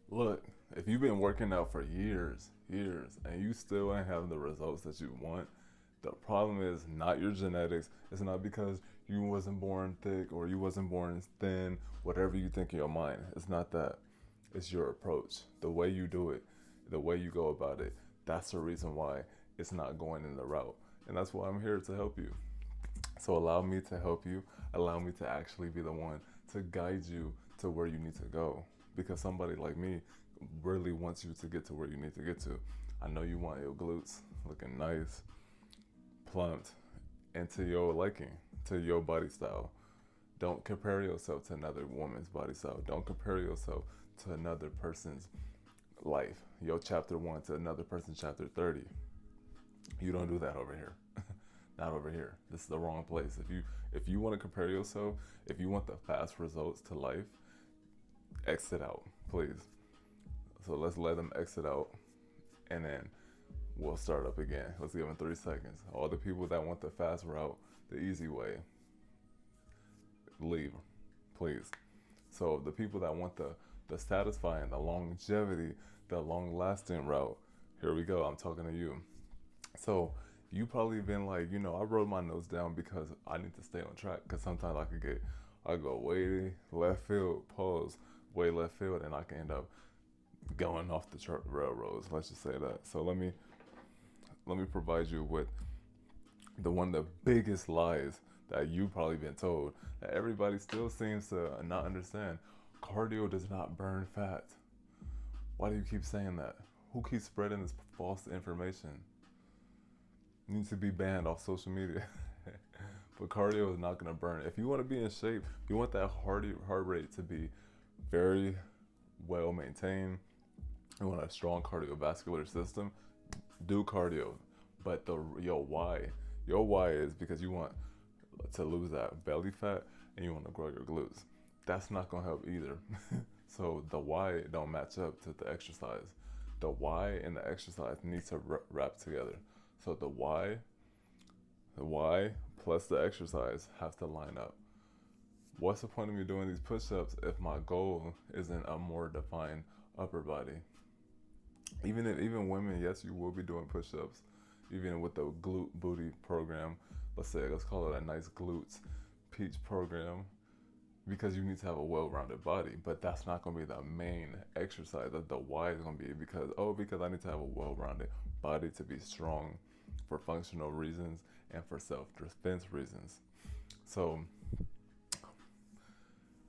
Look, if you've been working out for years, and you still ain't having the results that you want, the problem is not your genetics. It's not because you wasn't born thick or you wasn't born thin, whatever you think in your mind. It's not that. It's your approach, the way you do it, the way you go about it. That's the reason why it's not going in the route. And that's why I'm here to help you. So allow me to help you. Allow me to actually be the one to guide you to where you need to go. Because somebody like me really wants you to get to where you need to get to. I know you want your glutes looking nice, plumped, and to your liking, to your body style. Don't compare yourself to another woman's body style. Don't compare yourself to another person's life. Your chapter 1 to another person's chapter 30. You don't do that over here. Not over here. This is the wrong place. If you want to compare yourself, if you want the fast results to life, exit out, please. So let's let them exit out, and then we'll start up again. Let's give them 3 seconds. All the people that want the fast route, the easy way, leave, please. So the people that want the satisfying, the longevity, the long lasting route, here we go. I'm talking to you. So you probably been like, I wrote my notes down because I need to stay on track. Because sometimes I go way left field, pause, way left field, and I can end up going off the railroads. Let's just say that. So let me provide you with the one of the biggest lies that you probably been told that everybody still seems to not understand. Cardio does not burn fat. Why do you keep saying that? Who keeps spreading this false information? Needs to be banned off social media. But cardio is not going to burn. If you want to be in shape, you want that heart rate to be very well maintained. You want a strong cardiovascular system. Do cardio, but your why is because you want to lose that belly fat and you want to grow your glutes. That's not going to help either. So the why don't match up to the exercise. The why and the exercise need to wrap together. So the why plus the exercise have to line up. What's the point of me doing these push-ups if my goal isn't a more defined upper body? Even women, yes, you will be doing push-ups, even with the glute booty program. Let's call it a nice glutes peach program, because you need to have a well-rounded body. But that's not going to be the main exercise. The why is going to be because I need to have a well-rounded body to be strong for functional reasons and for self-defense reasons. So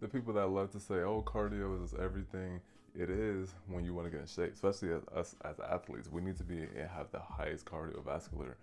the people that love to say, "Oh, cardio is everything," it is when you want to get in shape. Especially as us as athletes, we need to have the highest cardiovascular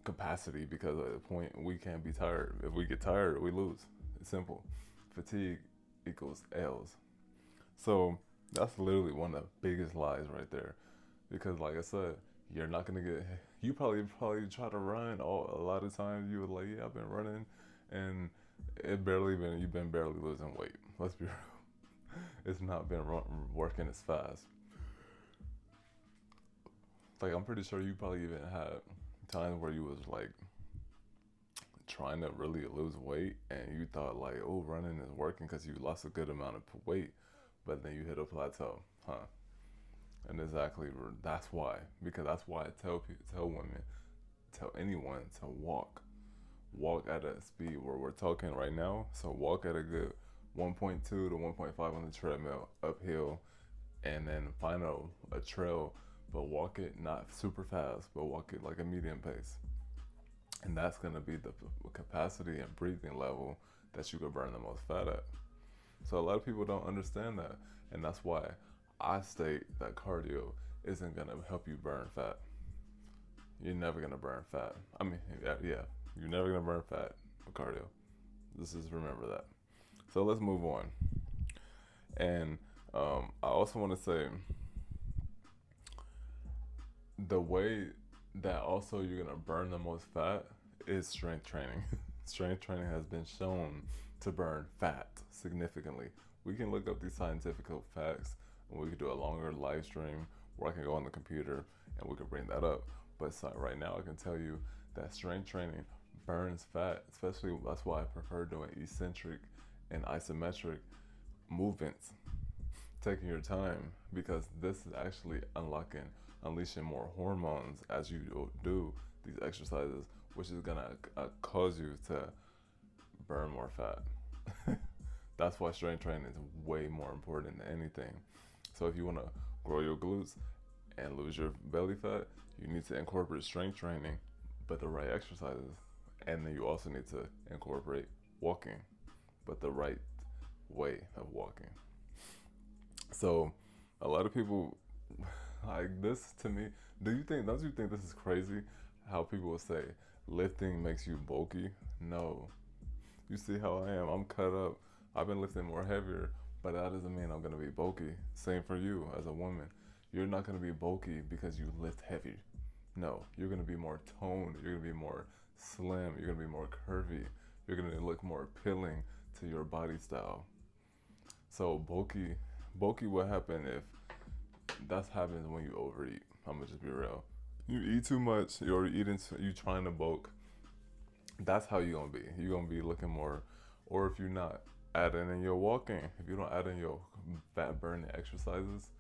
capacity, because at the point we can't be tired. If we get tired, we lose. It's simple. Fatigue equals L's. So that's literally one of the biggest lies right there. Because like I said, you're not gonna get. You probably try to run. A lot of times you were like, yeah, I've been running, and you've been barely losing weight. Let's be real. It's not been working as fast. Like I'm pretty sure you probably even had times where you was like trying to really lose weight, and you thought like, oh, running is working because you lost a good amount of weight, but then you hit a plateau, huh? And exactly that's why, because that's why I tell people, tell women, tell anyone to walk at a speed where we're talking right now. So walk at a good 1.2 to 1.5 on the treadmill uphill, and then find a trail, but walk it not super fast, but walk it like a medium pace. And that's going to be the capacity and breathing level that you could burn the most fat at. So a lot of people don't understand that, and that's why I state that cardio isn't going to help you burn fat. You're never going to burn fat. I mean, yeah, you're never going to burn fat with cardio. Just remember that. So let's move on. And I also want to say the way that also you're going to burn the most fat is strength training. Strength training has been shown to burn fat significantly. We can look up these scientific facts, and we could do a longer live stream where I can go on the computer and we could bring that up. But right now I can tell you that strength training burns fat, especially that's why I prefer doing eccentric and isometric movements taking your time, because this is actually unleashing more hormones as you do these exercises, which is gonna cause you to burn more fat. That's why strength training is way more important than anything. So if you want to grow your glutes and lose your belly fat, you need to incorporate strength training, but the right exercises. And then you also need to incorporate walking, but the right way of walking. So a lot of people like this to me. Don't you think this is crazy? How people will say lifting makes you bulky? No. You see how I am. I'm cut up. I've been lifting more heavier, but that doesn't mean I'm gonna be bulky. Same for you as a woman. You're not gonna be bulky because you lift heavy. No, you're gonna be more toned. You're gonna be more slim. You're gonna be more curvy. You're gonna look more appealing to your body style. So bulky what happen if that happens when you overeat. I'm gonna just be real. You eat too much, you trying to bulk. That's how you're gonna be. You're gonna be looking more, or if you're not adding in your walking, if you don't add in your fat burning exercises,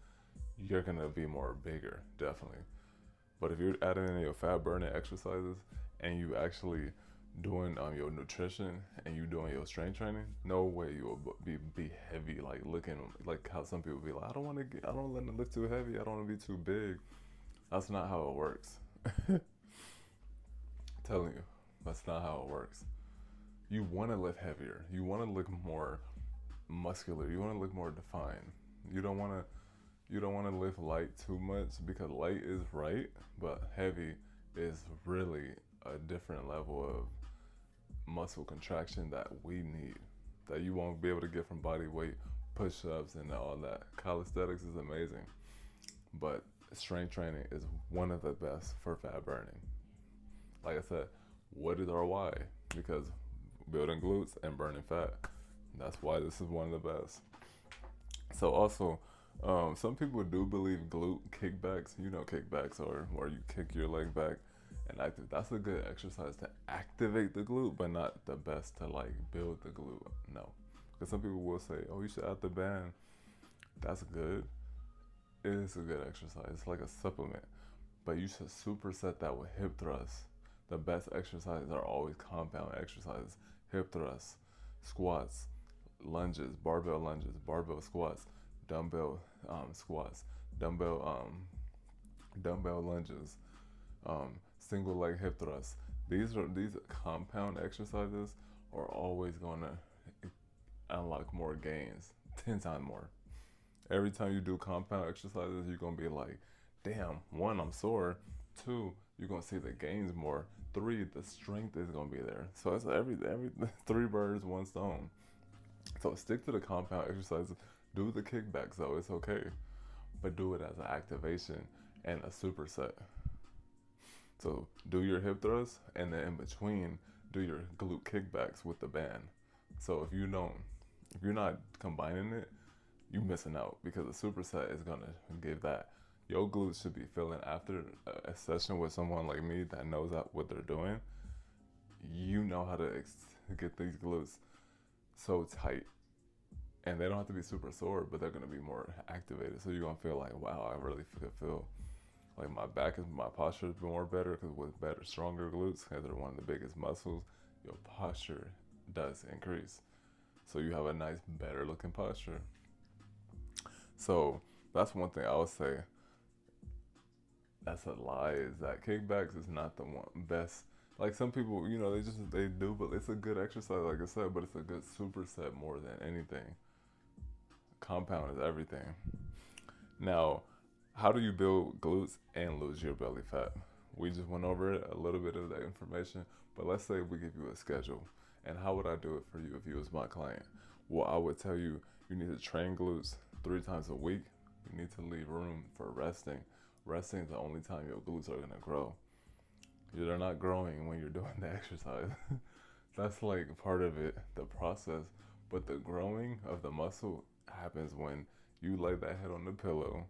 you're gonna be more bigger, definitely. But if you're adding in your fat burning exercises and you actually doing your nutrition and you doing your strength training, no way you will be heavy, like looking like how some people be like, I don't let them lift too heavy, I don't want to be too big. That's not how it works. Telling you, that's not how it works. You want to lift heavier. You want to look more muscular. You want to look more defined. You don't want to lift light too much, because light is right, but heavy is really a different level of muscle contraction that we need, that you won't be able to get from body weight, push-ups, and all that. Calisthenics is amazing, but strength training is one of the best for fat burning. Like I said, what is our why? Because building glutes and burning fat. That's why this is one of the best. So also, some people do believe glute kickbacks. You know, kickbacks are where you kick your leg back and active. That's a good exercise to activate the glute, but not the best to like build the glute. No, because some people will say, "Oh, you should add the band." That's good. It is a good exercise. It's like a supplement, but you should superset that with hip thrusts. The best exercises are always compound exercises: hip thrusts, squats, lunges, barbell squats, dumbbell squats, dumbbell lunges, single leg hip thrusts. These compound exercises are always going to unlock more gains, 10 times more. Every time you do compound exercises, you're going to be like, damn, one, I'm sore. Two, you're going to see the gains more. Three, the strength is going to be there. So it's every 3 birds, 1 stone. So stick to the compound exercises. Do the kickbacks though, it's okay. But do it as an activation and a superset. So do your hip thrusts, and then in between, do your glute kickbacks with the band. So if you're not combining it, you're missing out, because a superset is gonna give that. Your glutes should be feeling after a session with someone like me that knows what they're doing. You know how to get these glutes so tight, and they don't have to be super sore, but they're gonna be more activated. So you're gonna feel like, wow, I really feel like my posture is more better, because with better, stronger glutes, because they're one of the biggest muscles, your posture does increase. So you have a nice, better looking posture. So that's one thing I would say. That's a lie, is that kickbacks is not the best. Like some people, they do, but it's a good exercise, like I said, but it's a good superset more than anything. Compound is everything. Now, how do you build glutes and lose your belly fat? We just went over it, a little bit of that information, but let's say we give you a schedule. And how would I do it for you if you was my client? Well, I would tell you, you need to train glutes 3 times a week. You need to leave room for resting. Resting is the only time your glutes are gonna grow. They're not growing when you're doing the exercise. That's like part of it, the process. But the growing of the muscle happens when you lay that head on the pillow,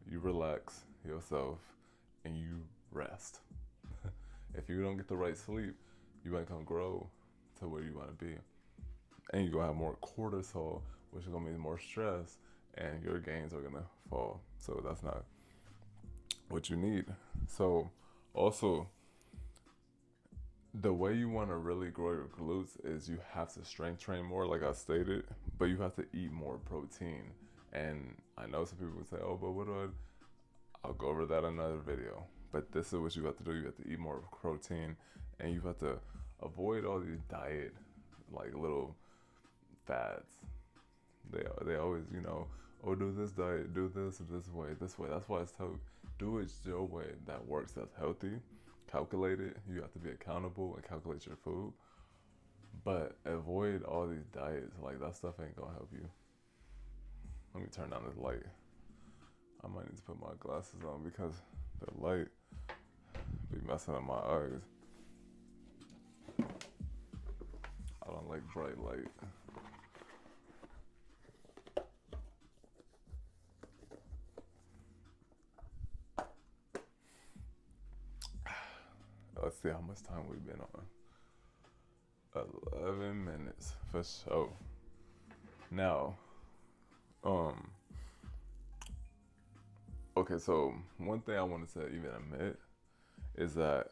you relax yourself, and you rest. If you don't get the right sleep, you ain't gonna grow to where you wanna be. And you're gonna have more cortisol, which is gonna mean more stress, and your gains are gonna fall. So that's not what you need. So also, the way you want to really grow your glutes is you have to strength train more, like I stated, but you have to eat more protein. And I know some people say, oh, but what do I'll go over that in another video. But this is what you have to do. You have to eat more protein, and you have to avoid all these diet, like little fads. They always, oh, do this diet, do this way, this way. That's why it's told, do it your way that works, that's healthy. Calculate it. You have to be accountable and calculate your food. But avoid all these diets. Like, that stuff ain't gonna help you. Let me turn down this light. I might need to put my glasses on because the light be messing up my eyes. I don't like bright light. Let's see how much time we've been on. 11 minutes for sure. Now, okay, so one thing I wanted to even admit is that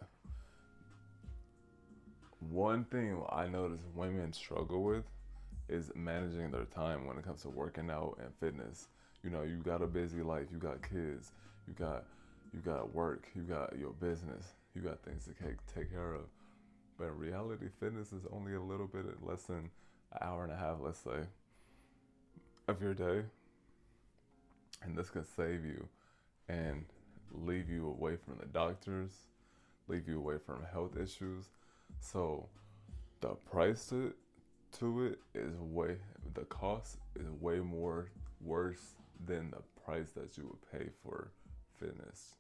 one thing I notice women struggle with is managing their time when it comes to working out and fitness. You got a busy life, you got kids, you got work, you got your business, you got things to take care of. But in reality, fitness is only a little bit less than an hour and a half, let's say, of your day. And this can save you and leave you away from the doctors, leave you away from health issues. So the price to it is the cost is way more worse than the price that you would pay for fitness.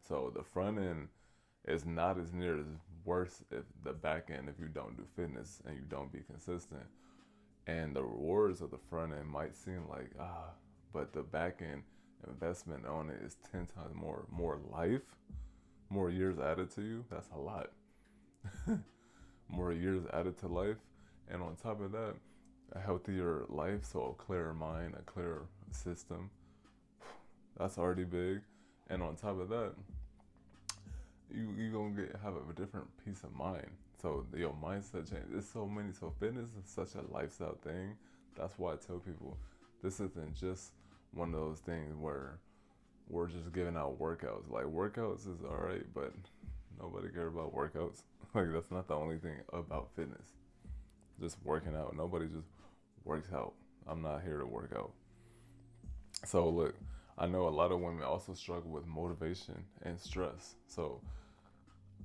So the front end is not as near as worse if the back end if you don't do fitness and you don't be consistent. And the rewards of the front end might seem like but the back end investment on it is 10 times more life, more years added to you. That's a lot. More years added to life, and on top of that, a healthier life, so a clearer mind, a clearer system. That's already big. And on top of that, you gonna have a different peace of mind. So your mindset change. There's so many. So fitness is such a lifestyle thing. That's why I tell people this isn't just one of those things where we're just giving out workouts. Like, workouts is alright, but nobody cares about workouts. Like, that's not the only thing about fitness. Just working out. Nobody just works out. I'm not here to work out. So look, I know a lot of women also struggle with motivation and stress. So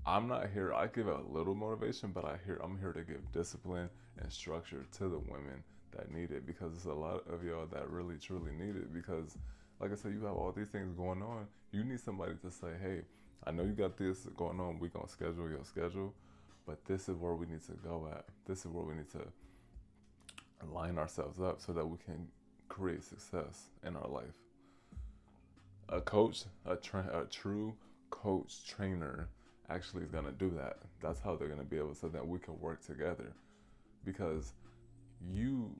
I'm not here. I give out a little motivation, but I'm here to give discipline and structure to the women that need it, because there's a lot of y'all that really truly need it. Because, like I said, you have all these things going on. You need somebody to say, hey, I know you got this going on. We're going to schedule your schedule, but this is where we need to go at. This is where we need to align ourselves up so that we can create success in our life. A coach, a true coach trainer actually is going to do that. That's how they're going to be able, so that we can work together, because you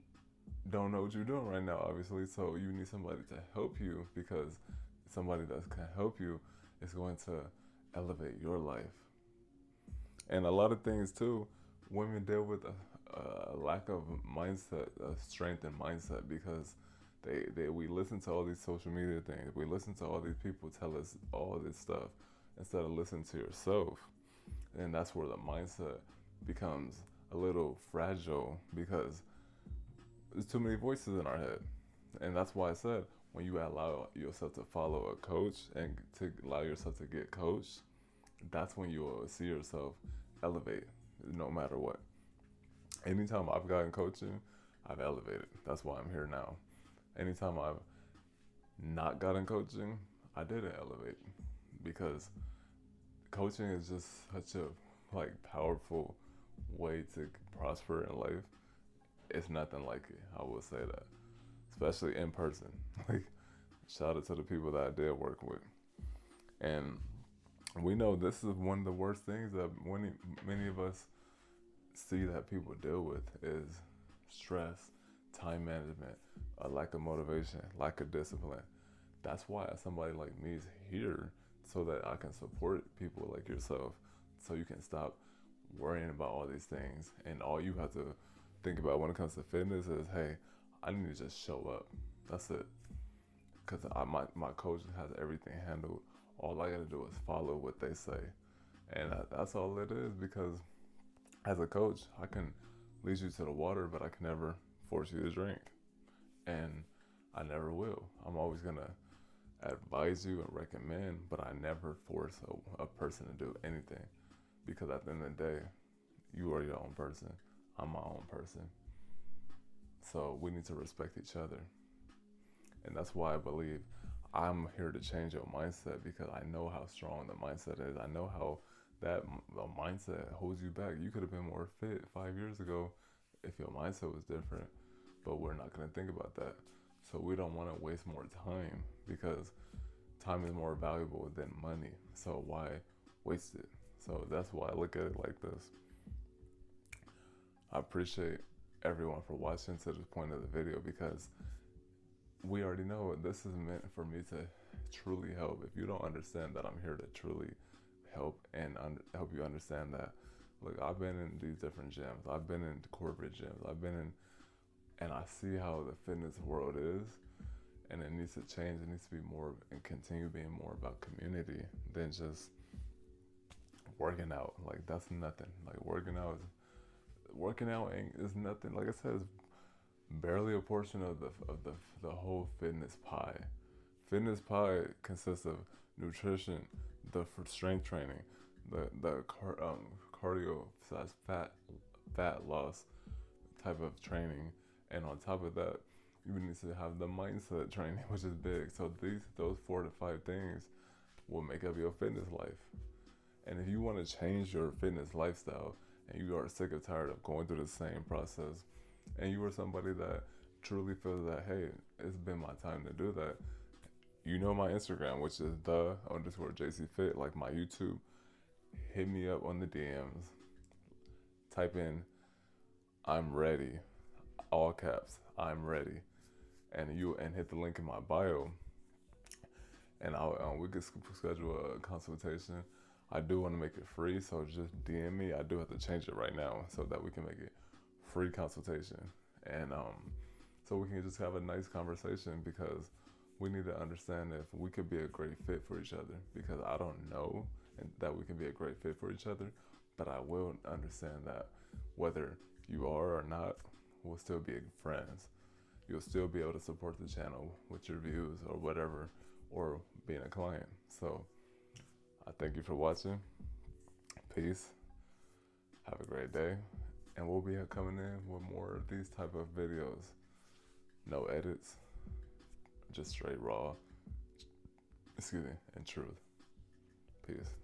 don't know what you're doing right now, obviously. So you need somebody to help you, because somebody that can help you is going to elevate your life. And a lot of things too, women deal with a lack of mindset, strength and mindset, because we listen to all these social media things. We listen to all these people tell us all this stuff instead of listening to yourself. And that's where the mindset becomes a little fragile, because there's too many voices in our head. And that's why I said, when you allow yourself to follow a coach and to allow yourself to get coached, that's when you will see yourself elevate, no matter what. Anytime I've gotten coaching, I've elevated. That's why I'm here now. Anytime I've not gotten coaching, I didn't elevate, because coaching is just such a powerful way to prosper in life. It's nothing like it. I will say that, especially in person. Shout out to the people that I did work with. And we know this is one of the worst things that many of us see that people deal with is stress, time management, a lack of motivation, lack of discipline. That's why somebody like me is here, so that I can support people like yourself, so you can stop worrying about all these things. And all you have to think about when it comes to fitness is, hey, I need to just show up. That's it. Because my coach has everything handled. All I got to do is follow what they say. And that's all it is, because as a coach, I can lead you to the water, but I can never force you to drink. And I never will. I'm always going to advise you and recommend, but I never force a person to do anything, because at the end of the day, you are your own person. I'm my own person. So we need to respect each other. And that's why I believe I'm here to change your mindset, because I know how strong the mindset is. I know how that the mindset holds you back. You could have been more fit 5 years ago if your mindset was different, but we're not going to think about that. So we don't want to waste more time, because time is more valuable than money. So why waste it? So that's why I look at it like this. I appreciate everyone for watching to this point of the video, because we already know this is meant for me to truly help. If you don't understand that I'm here to truly help and help you understand that, look, I've been in these different gyms. I've been in corporate gyms. I've been in, and I see how the fitness world is, and it needs to change. It needs to be more and continue being more about community than just working out. Like, that's nothing. Like, working out is nothing. Like I said, it's barely a portion of the whole fitness pie. Fitness pie consists of nutrition, the strength training, the cardio / fat loss type of training, and on top of that, you need to have the mindset training, which is big. So those 4 to 5 things will make up your fitness life. And if you want to change your fitness lifestyle, and you are sick or tired of going through the same process, and you are somebody that truly feels that, hey, it's been my time to do that, you know my Instagram, which is _JCFit, like my YouTube. Hit me up on the DMs. Type in, I'm ready, all caps, I'm ready, and hit the link in my bio, and we could schedule a consultation. I do want to make it free, so just DM me. I do have to change it right now so that we can make it free consultation, and so we can just have a nice conversation, because we need to understand if we could be a great fit for each other, because I don't know that we can be a great fit for each other, but I will understand that whether you are or not, we'll still be friends. You'll still be able to support the channel with your views or whatever, or being a client. So I thank you for watching. Peace. Have a great day. And we'll be coming in with more of these type of videos. No edits, just straight raw, and truth. Peace.